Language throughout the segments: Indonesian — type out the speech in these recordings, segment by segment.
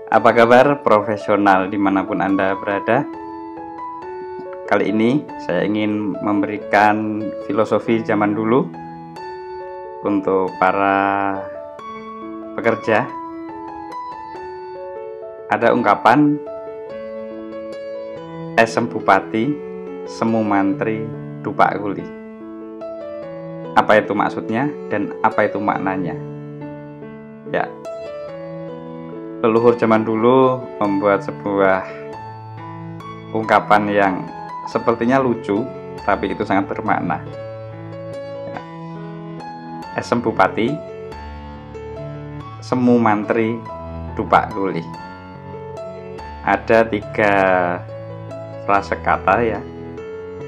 Apa kabar profesional dimanapun Anda berada? Kali ini saya ingin memberikan filosofi zaman dulu untuk para pekerja. Ada ungkapan, esem bupati, semu mantri, dupak kuli. Apa itu maksudnya dan apa itu maknanya? Ya, leluhur zaman dulu membuat sebuah ungkapan yang sepertinya lucu, tapi itu sangat bermakna. Ya. Esem bupati, semu mantri, dupak kuli. Ada 3 frase kata ya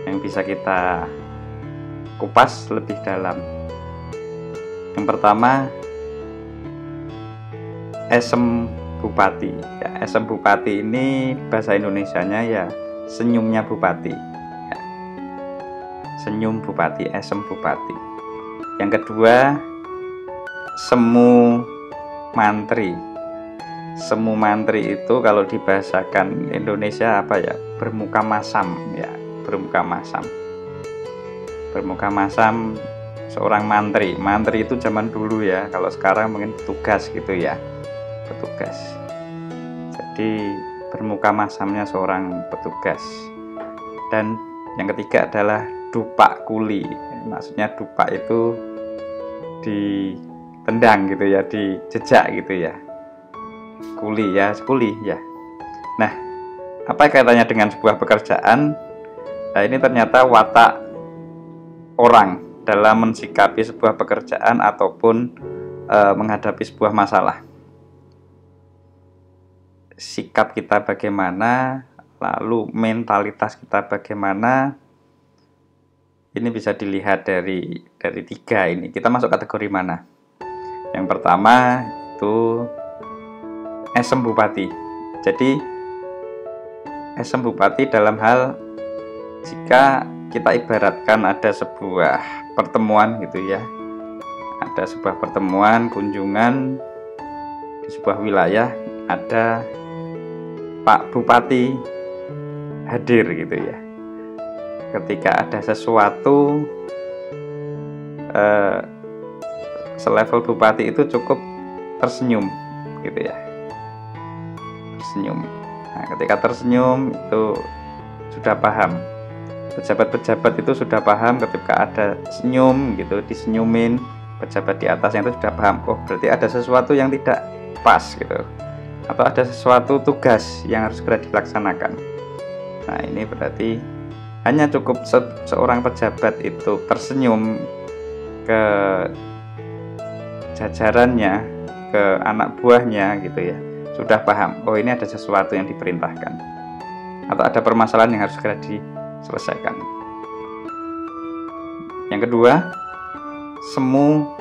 yang bisa kita kupas lebih dalam. Yang pertama, esem bupati. Ya, esem bupati ini bahasa Indonesianya ya senyumnya bupati. Ya. Senyum bupati, esem bupati. Yang kedua, semu mantri. Semu mantri itu kalau dibahasakan Indonesia apa ya? Bermuka masam ya, bermuka masam. Bermuka masam seorang mantri. Mantri itu zaman dulu ya, kalau sekarang mungkin petugas gitu ya. Petugas. Jadi bermuka masamnya seorang petugas. Dan yang ketiga adalah dupak kuli. Maksudnya dupak itu ditendang gitu ya, dijejak gitu ya. Kuli ya, kuli ya. Nah, apa kaitannya dengan sebuah pekerjaan? Nah, ini ternyata watak orang dalam mensikapi sebuah pekerjaan ataupun menghadapi sebuah masalah. Sikap kita bagaimana, lalu mentalitas kita bagaimana, ini bisa dilihat dari 3 ini. Kita masuk kategori mana? Yang pertama itu esem bupati. Jadi esem bupati dalam hal jika kita ibaratkan ada sebuah pertemuan gitu ya, ada sebuah pertemuan kunjungan di sebuah wilayah, ada Pak Bupati hadir gitu ya. Ketika ada sesuatu selevel bupati itu cukup tersenyum gitu ya, tersenyum. Nah, ketika tersenyum itu sudah paham, pejabat-pejabat itu sudah paham ketika ada senyum gitu, disenyumin, pejabat di atasnya itu sudah paham, oh berarti ada sesuatu yang tidak pas gitu, atau ada sesuatu tugas yang harus segera dilaksanakan. Nah, ini berarti hanya cukup seorang pejabat itu tersenyum ke jajarannya, ke anak buahnya gitu ya, sudah paham, oh ini ada sesuatu yang diperintahkan, atau ada permasalahan yang harus segera diselesaikan. Yang kedua, semu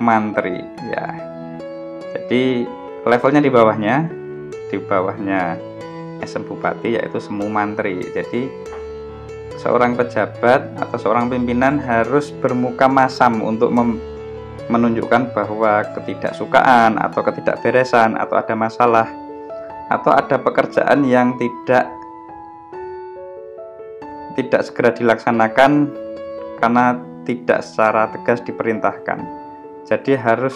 mantri ya. Jadi levelnya di bawahnya esem bupati yaitu semu mantri. Jadi seorang pejabat atau seorang pimpinan harus bermuka masam untuk menunjukkan bahwa ketidaksukaan atau ketidakberesan atau ada masalah atau ada pekerjaan yang tidak segera dilaksanakan karena tidak secara tegas diperintahkan. Jadi harus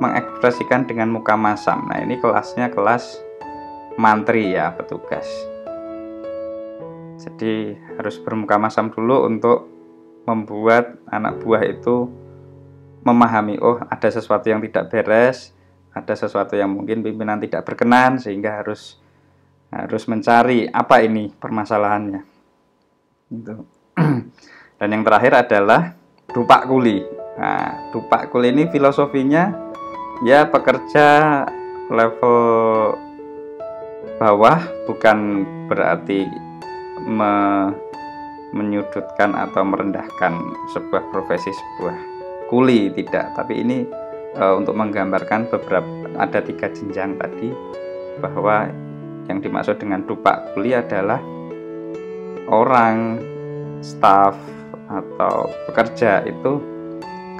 mengekspresikan dengan muka masam. Nah, ini kelasnya kelas mantri ya, petugas. Jadi harus bermuka masam dulu untuk membuat anak buah itu memahami, oh ada sesuatu yang tidak beres, ada sesuatu yang mungkin pimpinan tidak berkenan, sehingga harus mencari apa ini permasalahannya. Gitu. Dan yang terakhir adalah dupak kuli. Nah, dupak kuli ini filosofinya ya pekerja level bawah, bukan berarti menyudutkan atau merendahkan sebuah profesi, sebuah kuli, tidak, tapi ini untuk menggambarkan ada 3 jenjang tadi, bahwa yang dimaksud dengan dupak kuli adalah orang, staf atau pekerja itu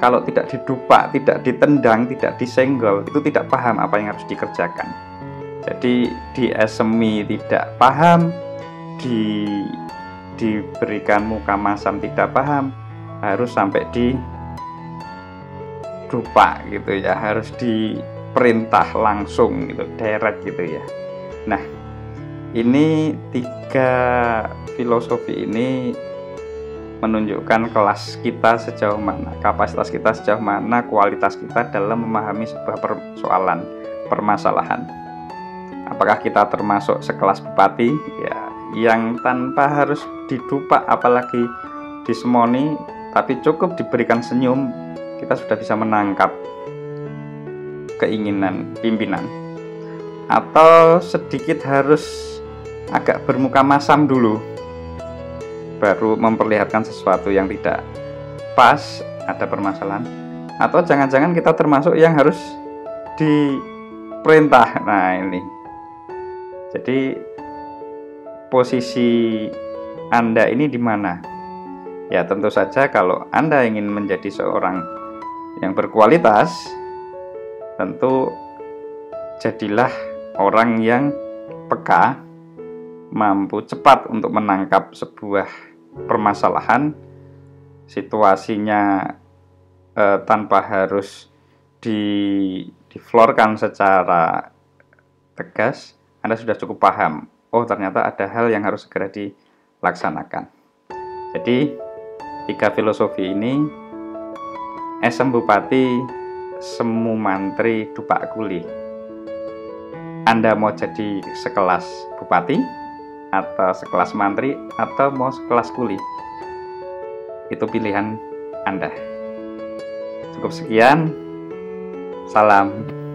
kalau tidak didupak, tidak ditendang, tidak disenggol, itu tidak paham apa yang harus dikerjakan. Jadi diesemi tidak paham, diberikan muka masam tidak paham, harus sampai di dupa gitu ya, harus diperintah langsung gitu, direct gitu ya. Nah, ini 3 filosofi ini menunjukkan kelas kita sejauh mana, kapasitas kita sejauh mana, kualitas kita dalam memahami sebuah persoalan, permasalahan. Apakah kita termasuk sekelas bupati ya, yang tanpa harus didupa apalagi disemoni, tapi cukup diberikan senyum, kita sudah bisa menangkap keinginan pimpinan, atau sedikit harus agak bermuka masam dulu baru memperlihatkan sesuatu yang tidak pas, ada permasalahan, atau jangan-jangan kita termasuk yang harus diperintah. Nah, ini jadi posisi Anda ini di mana? Ya, tentu saja kalau Anda ingin menjadi seorang yang berkualitas, tentu jadilah orang yang peka, mampu cepat untuk menangkap sebuah permasalahan, situasinya tanpa harus diflorkan secara tegas. Anda sudah cukup paham, oh ternyata ada hal yang harus segera dilaksanakan. Jadi 3 filosofi ini, esem bupati, semu mantri, dupak kuli. Anda mau jadi sekelas bupati, atau sekelas mantri, atau mau sekelas kuli, itu pilihan Anda. Cukup sekian, salam